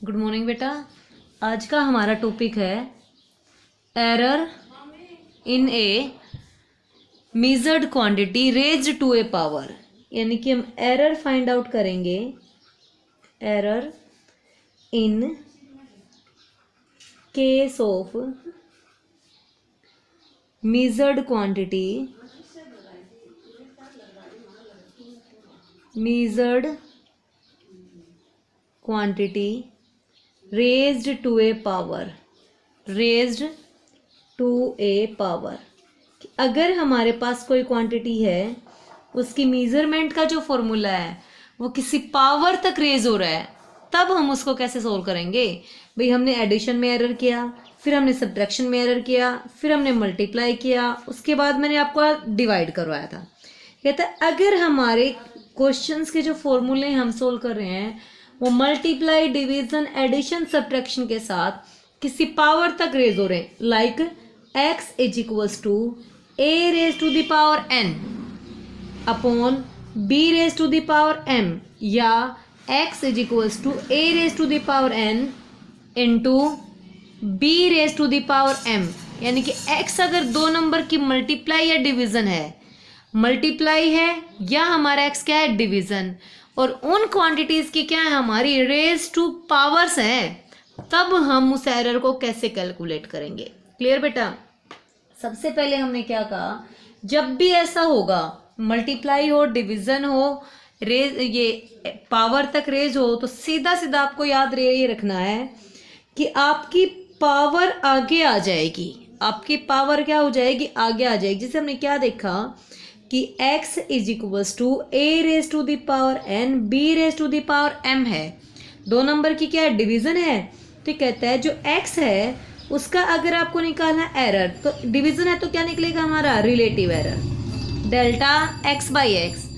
Good morning बेटा। आज का हमारा टॉपिक है error in a measured quantity raised to a power, यानी कि हम एरर फाइंड आउट करेंगे। Error in case of measured quantity raised to a power। अगर हमारे पास कोई क्वांटिटी है, उसकी मेजरमेंट का जो फॉर्मूला है वो किसी पावर तक रेज हो रहा है, तब हम उसको कैसे सोल्व करेंगे। भाई हमने एडिशन में एरर किया, फिर हमने सब्ट्रैक्शन में एरर किया, फिर हमने मल्टीप्लाई किया, उसके बाद मैंने आपको डिवाइड करवाया था। कहता है अगर हमारे क्वेश्चंस के जो फॉर्मूले हम सोल्व कर रहे हैं वो मल्टीप्लाई, डिवीजन, एडिशन, सब्ट्रैक्शन के साथ किसी पावर तक रेज हो रहे हैं, like x is equals to a raise to the power n upon b raise to the power m, या x is equals to a raise to the power n into b raise to the power m, यानी कि x अगर दो number की multiply या division है, multiply है या हमारा x क्या है, डिवीजन, और उन क्वांटिटीज की क्या है, हमारी रेज टू पावर्स है, तब हम उस एरर को कैसे कैलकुलेट करेंगे। क्लियर बेटा। सबसे पहले हमने क्या कहा, जब भी ऐसा होगा, मल्टीप्लाई हो, डिवीजन हो, रेज ये पावर तक रेज हो, तो सीधा सीधा आपको याद ये रखना है कि आपकी पावर आगे आ जाएगी। आपकी पावर क्या हो जाएगी, आगे आ जाएगी। जैसे हमने क्या देखा कि x is equals to a raise to the power n, b raise to the power m है, दो नंबर की क्या है, डिवीजन है। तो कहता है जो x है उसका अगर आपको निकालना एरर, तो डिवीजन है तो क्या निकलेगा हमारा, relative error, delta x by x.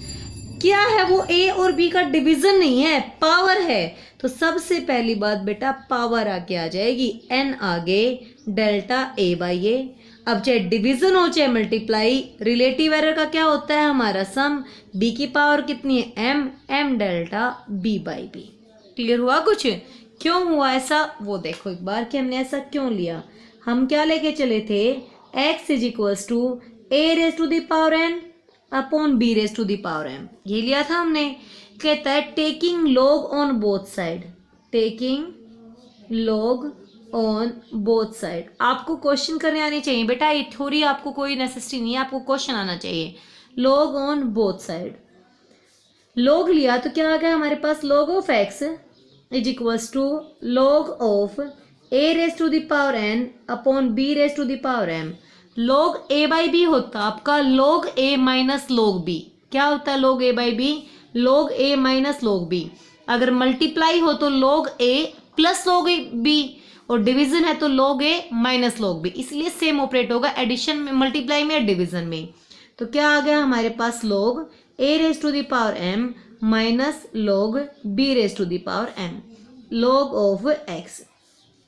क्या है वो, a और b का डिवीजन नहीं है, पावर है। तो सबसे पहली बात बेटा पावर आगे आ जाएगी, n आगे, डेल्टा a बाई ए। अब चाहे डिवीजन हो चाहे मल्टीप्लाई, रिलेटिव एरर का क्या होता है हमारा सम, b की पावर कितनी है, m delta b by b. Clear हुआ कुछ, क्यों हुआ ऐसा वो देखो एक बार कि हमने ऐसा क्यों लिया। हम क्या लेके चले थे, x is equals to a raise to the power n upon b raise to the power m, ये लिया था हमने। कहता है taking log on both side, taking log on both side. आपको क्वेश्चन करने आने चाहिए बेटा, ये थ्योरी आपको कोई नेसेसिटी नहीं है, आपको क्वेश्चन आना चाहिए। Log on both side, log लिया तो क्या आ गया हमारे पास, log of x is equals to log of a raise to the power n upon b raise to the power m। Log a by B होता आपका log a minus log b। क्या होता है log a by B, log a minus log b। अगर multiply हो तो log a plus log b, और division है तो log a minus log b, इसलिए सेम ऑपरेट होगा एडिशन में, मल्टीप्लाई में या डिवीजन में। तो क्या आ गया हमारे पास, log a raise to the power m minus log b raise to the power m, log of x।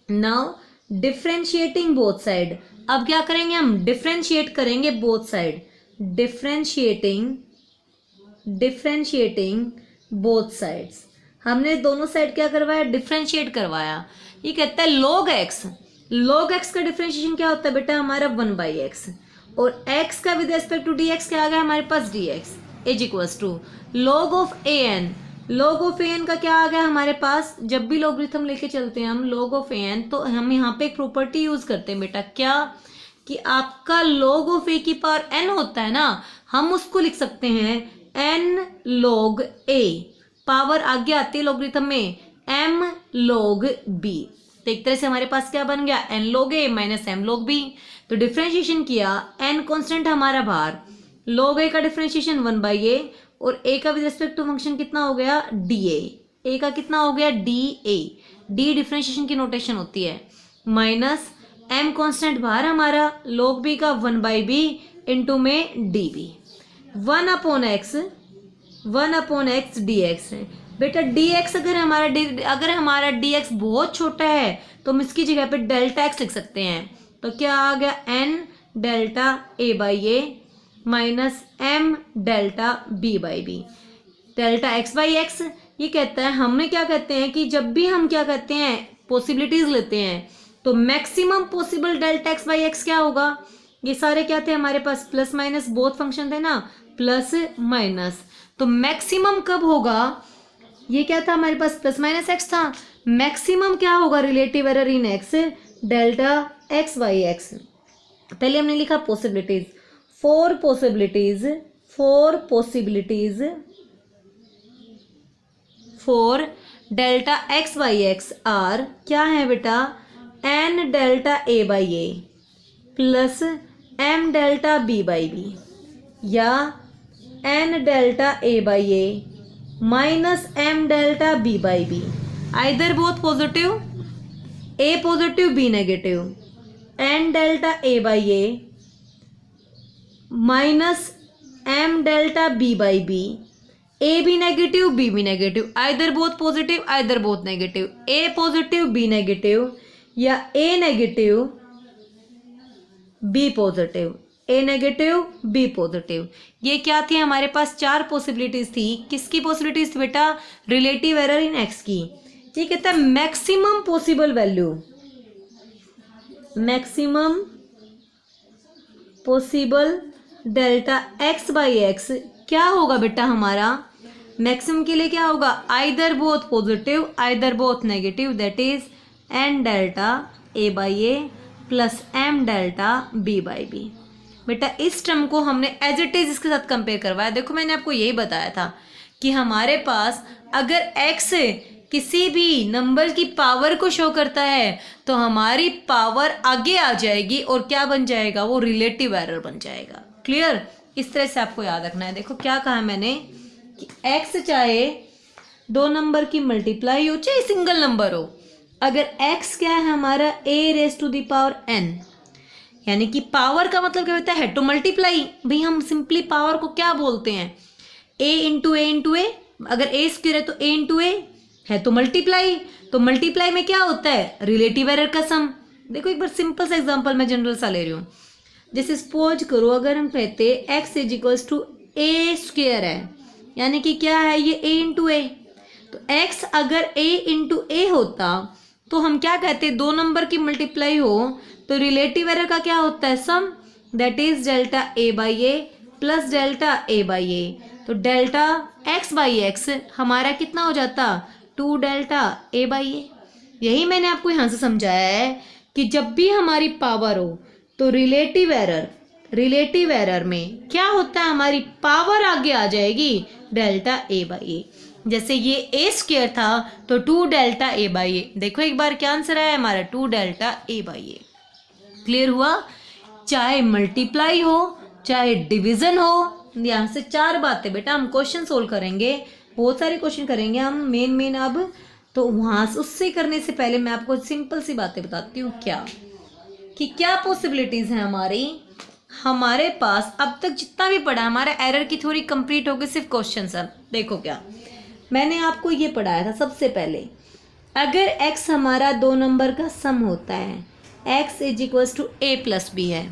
Now differentiating both side, अब क्या करेंगे हम, डिफ्रेंशिएट करेंगे both side, differentiating both sides. हमने दोनों साइड क्या करवाया, डिफ्रेंशिएट करवाया। ये कहता है log x का डिफरेंशिएशन क्या होता है बेटा हमारा 1 बाई एक्स, और x का विद रिस्पेक्ट टू dx क्या आ गया हमारे पास, dx is equals to log of an। log of an का क्या आ गया हमारे पास, जब भी लॉगरिथम लेके चलते हैं हम log ऑफ an, तो हम यहाँ पे एक प्रॉपर्टी यूज करते हैं बेटा, क्या कि आपका log ऑफ a की पावर n होता है ना, हम उसको लिख सकते हैं n log a, पावर आगे आती है लॉगरिथम में m log b। तो एक तरह से हमारे पास क्या बन गया, n log a minus m log b। तो डिफ्रेंशिएशन किया, n कांस्टेंट हमारा बाहर, log a का डिफ्रेंशिएशन 1 बाई a, और a का विद रिस्पेक्ट टू फंक्शन कितना हो गया, dA, a का कितना हो गया, dA, d डिफ्रेंशिएशन की नोटेशन होती है, माइनस m कांस्टेंट बाहर हमारा, log b का 1 बाई b इंटू में db, 1 अपॉन x dx है बेटा। dx अगर हमारा dx बहुत छोटा है तो हम इसकी जगह पे डेल्टा x लिख सकते हैं। तो क्या आ गया, n delta a by A minus m delta b by b, delta x by x ये कहता है, हमने क्या कहते हैं कि जब भी हम क्या कहते हैं पॉसिबिलिटीज लेते हैं तो maximum possible delta x by x क्या होगा, ये सारे क्या थे हमारे पास प्लस माइनस बोथ फंक्शन थे ना, प्लस माइनस, तो मैक्सिमम कब होगा, ये क्या था हमारे पास प्लस माइनस एक्स था, मैक्सिमम क्या होगा relative error in x delta x by X. पहले हमने लिखा possibilities, four possibilities for delta x by X are क्या है बेटा, N delta A by A plus M delta B by B, या N delta A by A minus M delta B by B, either both positive, A positive B negative, N delta A by A minus M delta B by b, a b negative b b negative, either both positive either both negative, a positive B negative, या a negative b positive, a negative b positive. ये क्या थी हमारे पास, चार possibilities थी। किसकी possibilities थी बेटा, रिलेटिव एरर इन एक्स की। ये कहता है maximum possible value, maximum possible delta x by x क्या होगा बेटा हमारा, मैक्सिमम के लिए क्या होगा, either both positive either both negative, that is n delta A by A plus M delta B by b. बेटा इस टर्म को हमने एज इट इज इसके साथ कंपेयर करवाया। देखो मैंने आपको यही बताया था कि हमारे पास अगर x किसी भी नंबर की पावर को शो करता है तो हमारी पावर आगे आ जाएगी और क्या बन जाएगा, वो रिलेटिव एरर बन जाएगा। क्लियर, इस तरह से आपको याद रखना है। देखो क्या कहा मैंने कि x चाहे दो नंबर की मल्टीप्लाई हो चाहे सिंगल नंबर हो, अगर x क्या है हमारा a raise to the power n, यानी कि पावर का मतलब क्या होता है, टू मल्टीप्लाई। भाई हम सिंपली पावर को क्या बोलते हैं, a इंटू ए, अगर a स्क्वायर है तो a इंटू ए है तो मल्टीप्लाई, तो मल्टीप्लाई में क्या होता है, रिलेटिव एरर का सम। देखो एक बार सिंपल सा एग्जांपल मैं जनरल सा ले रही हूँ। जैसे सपोज करो अगर हम कहते x is equals to a square है, यानी कि क्या है ये a इंटू ए, तो x अगर a इंटू ए होता तो हम क्या कहते, दो नंबर की मल्टीप्लाई हो तो रिलेटिव एरर का क्या होता है, sum, that is delta A by A plus delta A by A. तो डेल्टा एक्स बाई एक्स हमारा कितना हो जाता, 2 डेल्टा ए बाई ए। यही मैंने आपको यहाँ से समझाया है कि जब भी हमारी पावर हो तो रिलेटिव एरर में क्या होता है, हमारी पावर आगे आ जाएगी डेल्टा ए बाई ए। जैसे ये ए स्क्वायर था तो 2 डेल्टा ए बाई ए। देखो एक बार क्या आंसर है हमारा, 2 delta A by A. Clear हुआ, चाहे मल्टीप्लाई हो चाहे डिवीजन हो। यहाँ से चार बातें बेटा हम क्वेश्चन सोल्व करेंगे, बहुत सारे क्वेश्चन करेंगे हम मेन अब, तो वहाँ से उससे करने से पहले मैं आपको सिंपल सी बातें बताती हूँ क्या पॉसिबिलिटीज़ हैं हमारे पास। अब तक जितना भी पढ़ा हमारा एरर की थ्योरी कंप्लीट हो गई, सिर्फ क्वेश्चन सब। देखो क्या मैंने आपको ये पढ़ाया था सबसे पहले, अगर x हमारा दो नंबर का सम होता है, x is equals to a plus b है,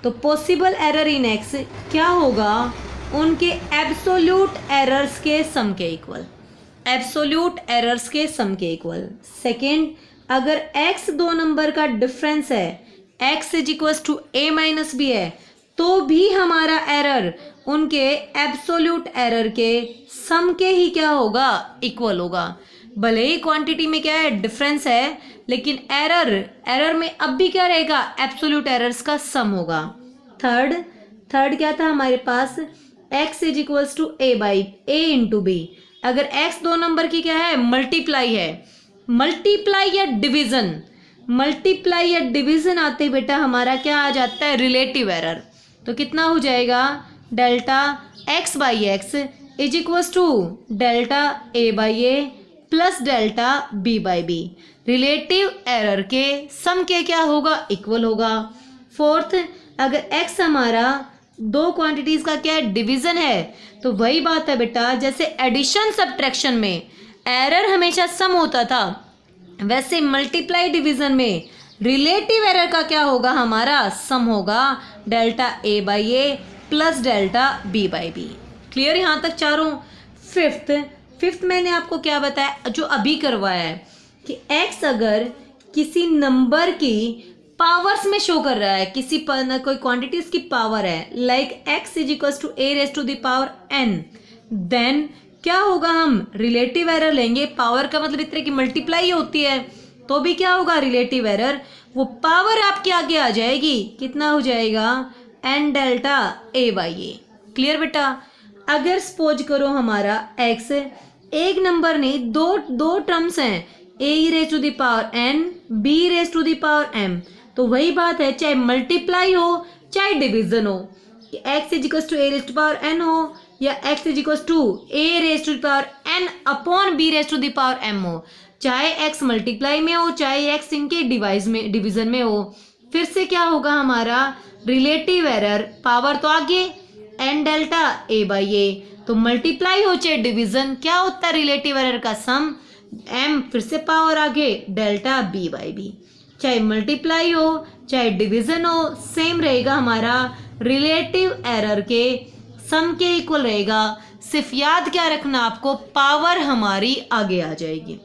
तो पॉसिबल एरर इन x क्या होगा, उनके एब्सोल्यूट एरर्स के सम के इक्वल, एब्सोल्यूट एरर्स के सम के इक्वल। सेकेंड, अगर x दो नंबर का डिफरेंस है, x is equals to a minus b है, तो भी हमारा एरर उनके एब्सोल्यूट एरर के सम के ही क्या होगा, इक्वल होगा। भले ही क्वांटिटी में क्या है डिफरेंस है, लेकिन एरर में अब भी क्या रहेगा, एब्सोल्यूट एरर्स का सम होगा। थर्ड क्या था हमारे पास, x is equals to a by a into b. अगर x दो नंबर की क्या है, मल्टीप्लाई है, मल्टीप्लाई या डिवीजन आते बेटा हमारा क्या आ जाता है, रिलेटिव एरर। तो कितना हो जाएगा, delta x by x is equals to delta A by A plus delta B by b. Relative error के सम के क्या होगा, इक्वल होगा। फोर्थ, अगर x हमारा दो क्वांटिटीज का क्या है, डिवीजन है, तो वही बात है बेटा जैसे एडिशन सब्ट्रैक्शन में एरर हमेशा सम होता था, वैसे मल्टीप्लाई डिवीजन में रिलेटिव एरर का क्या होगा, हमारा सम होगा, delta A by A plus delta B by b. Clear यहाँ तक चारों। फिफ्थ, फिफ्थ मैंने आपको क्या बताया जो अभी करवाया है कि x अगर किसी नंबर की पावर्स में शो कर रहा है, किसी कोई क्वांटिटी उसकी पावर है, like x is equal to a raise to the power n, then क्या होगा, हम रिलेटिव एरर लेंगे। पावर का मतलब इस तरह की मल्टीप्लाई होती है, तो भी क्या होगा, रिलेटिव एरर, वो पावर आपके आगे आ जाएगी, कितना हो जाएगा, n delta a by A. Clear बेटा। अगर सपोज करो हमारा x एक नंबर नहीं, दो टर्म्स हैं, a raise to the power n, b raise to the power m, तो वही बात है, चाहे मल्टीप्लाई हो चाहे डिवीजन हो, कि x is equal to a raise to power n हो या x is equal to a raise to power n upon b raise to the power m हो, चाहे x मल्टीप्लाई में हो चाहे x इनके डिवीजन में हो, फिर से क्या होगा हमारा रिलेटिव एरर, पावर तो आगे n delta a by A, तो मल्टीप्लाई हो चाहे डिवीजन क्या होता है रिलेटिव एरर का सम, m फिर से पावर आगे डेल्टा b बाई बी, चाहे मल्टीप्लाई हो चाहे डिवीजन हो सेम रहेगा, हमारा रिलेटिव एरर के सम के इक्वल रहेगा। सिर्फ याद क्या रखना आपको, पावर हमारी आगे आ जाएगी।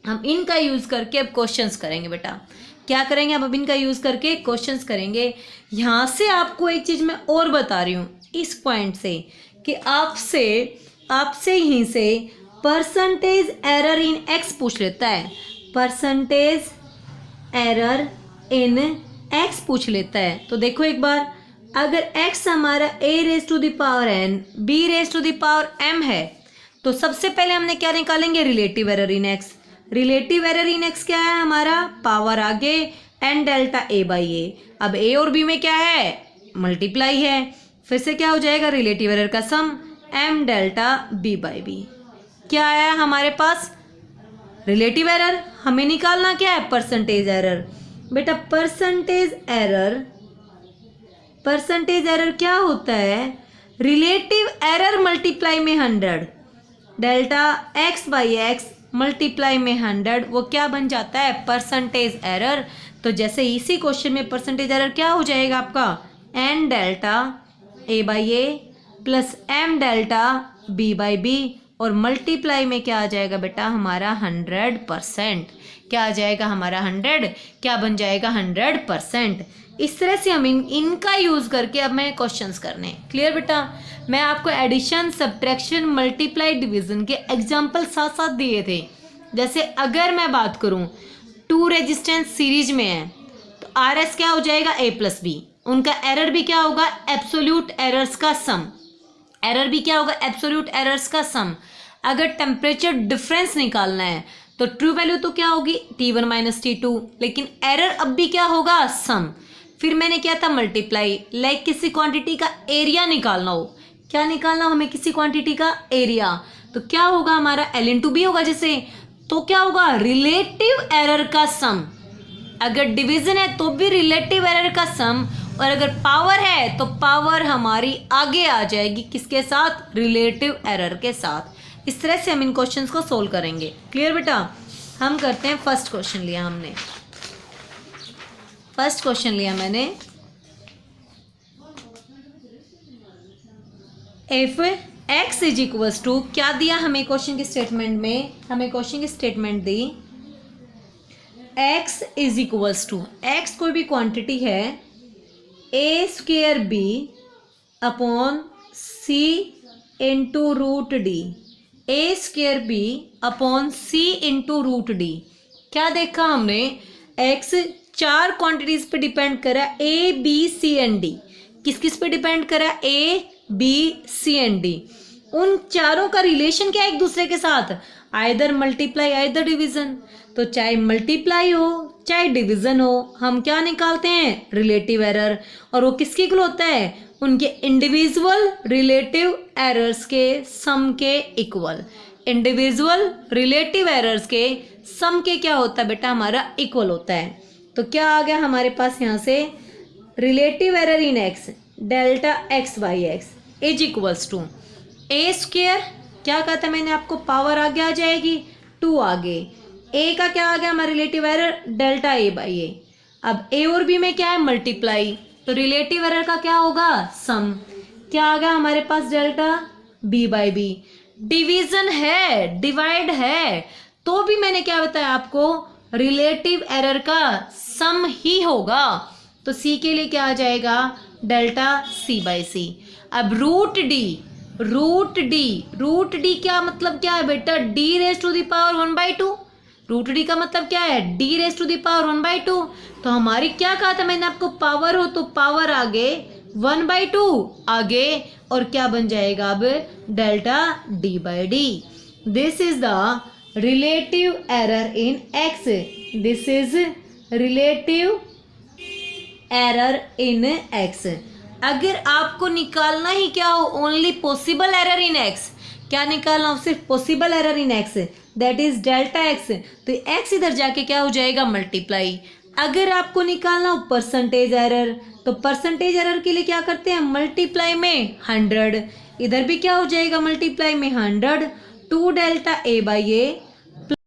हम इनका यूज करके अब क्वेश्चंस करेंगे बेटा, क्या करेंगे अब इनका यूज करके क्वेश्चंस करेंगे। यहाँ से आपको एक चीज मैं और बता रही हूँ इस पॉइंट से कि आपसे यहीं से परसेंटेज एरर इन एक्स पूछ लेता है, परसेंटेज एरर इन एक्स पूछ लेता है। तो देखो एक बार, अगर x हमारा a raise to the power n, b raise to the power m है, तो सबसे पहले हमने क्या निकालेंगे, relative error in x। Relative error in x क्या है हमारा, पावर आगे n डेल्टा a बाई ए। अब a और b में क्या है, मल्टीप्लाई है, फिर से क्या हो जाएगा, रिलेटिव एरर का sum m delta b by b. क्या आया हमारे पास, रिलेटिव एरर। हमें निकालना क्या है, परसेंटेज एरर। बेटा परसेंटेज एरर क्या होता है, रिलेटिव एरर मल्टीप्लाई में 100, delta x by x multiply में 100, वो क्या बन जाता है, परसेंटेज एरर। तो जैसे इसी क्वेश्चन में परसेंटेज एरर क्या हो जाएगा आपका, n delta a by A plus m delta b by b, और मल्टीप्लाई में क्या आ जाएगा बेटा हमारा 100%, क्या आ जाएगा हमारा 100, क्या बन जाएगा 100%। इस तरह से हम इनका यूज करके अब मैं क्वेश्चंस करने। क्लियर बेटा। मैं आपको एडिशन, सब्ट्रैक्शन, मल्टीप्लाई, डिवीजन के एग्जांपल साथ साथ दिए थे। जैसे अगर मैं बात करूं 2 रेजिस्टेंस सीरीज में है तो आर एस क्या हो जाएगा, a प्लस बी, उनका एरर भी क्या होगा, एब्सोल्यूट एरर्स का सम, एरर भी क्या होगा, एब्सोल्यूट एरर्स का सम। अगर टेम्परेचर डिफरेंस निकालना है तो ट्रू वैल्यू तो क्या होगी, T1 माइनस T2, लेकिन एरर अब भी क्या होगा, सम। फिर मैंने क्या था, मल्टीप्लाई, लाइक किसी क्वांटिटी का एरिया निकालना हो, क्या निकालना हो हमें, किसी क्वांटिटी का एरिया, तो क्या होगा हमारा L इंटू बी होगा जैसे, तो क्या होगा, रिलेटिव एरर का सम। अगर डिवीजन है तो भी रिलेटिव एरर का सम, और अगर पावर है तो पावर हमारी आगे आ जाएगी किसके साथ, रिलेटिव एरर के साथ। इस तरह से हम इन क्वेश्चंस को सोल्व करेंगे। क्लियर बेटा। हम करते हैं फर्स्ट क्वेश्चन लिया हमने, फर्स्ट क्वेश्चन लिया मैंने, if x is equals to, क्या दिया हमें क्वेश्चन की स्टेटमेंट में, हमें क्वेश्चन की स्टेटमेंट दी x is equals to, x कोई भी क्वांटिटी है, a square b upon c into root d, a square b upon c into root d. क्या देखा हमने, x 4 क्वांटिटीज पे डिपेंड करा, a b c and d, किस किस पे डिपेंड करा, a b c and d। उन चारों का रिलेशन क्या है एक दूसरे के साथ, आइदर मल्टीप्लाई आइदर डिवीजन। तो चाहे मल्टीप्लाई हो चाहे डिवीजन हो, हम क्या निकालते हैं, रिलेटिव एरर, और वो किसके इक्वल होता है, उनके इंडिविजुअल रिलेटिव एरर्स के सम के इक्वल। इंडिविजुअल रिलेटिव एरर्स के सम के क्या होता है बेटा, हमारा इक्वल होता है। तो क्या आ गया हमारे पास यहाँ से, relative error in x delta x by x is equals to a square, क्या कहता है मैंने आपको, पावर आगे आ जाएगी 2 आगे, ए का क्या आ गया हमारा relative error, delta A by ए। अब ए और बी में क्या है, मल्टीप्लाई, तो रिलेटिव एरर का क्या होगा, सम, क्या आ गया हमारे पास, delta B by B. Division है, डिवाइड है, तो भी मैंने क्या बताया आपको, रिलेटिव एरर का सम ही होगा। तो सी के लिए क्या आ जाएगा, डेल्टा सी बाई सी। अब रूट डी, रूट डी क्या मतलब क्या है बेटा, d raise to the power 1/2। Root d का मतलब क्या है, d raise to the power 1/2। तो हमारी क्या कहा था मैंने आपको, पावर हो तो पावर आगे 1/2 आगे, और क्या बन जाएगा अब, delta D by D. This is the relative error in x, this is relative error in x. अगर आपको निकालना ही क्या हो, only possible error in x, क्या निकालना हो, सिर्फ possible error in x, that is delta x. तो एक्स इधर जाके क्या हो जाएगा, मल्टीप्लाई। अगर आपको निकालना हो परसेंटेज एरर, तो परसेंटेज एरर के लिए क्या करते हैं, मल्टीप्लाई में 100, इधर भी क्या हो जाएगा, मल्टीप्लाई में 100, 2 डेल्टा ए बाई ए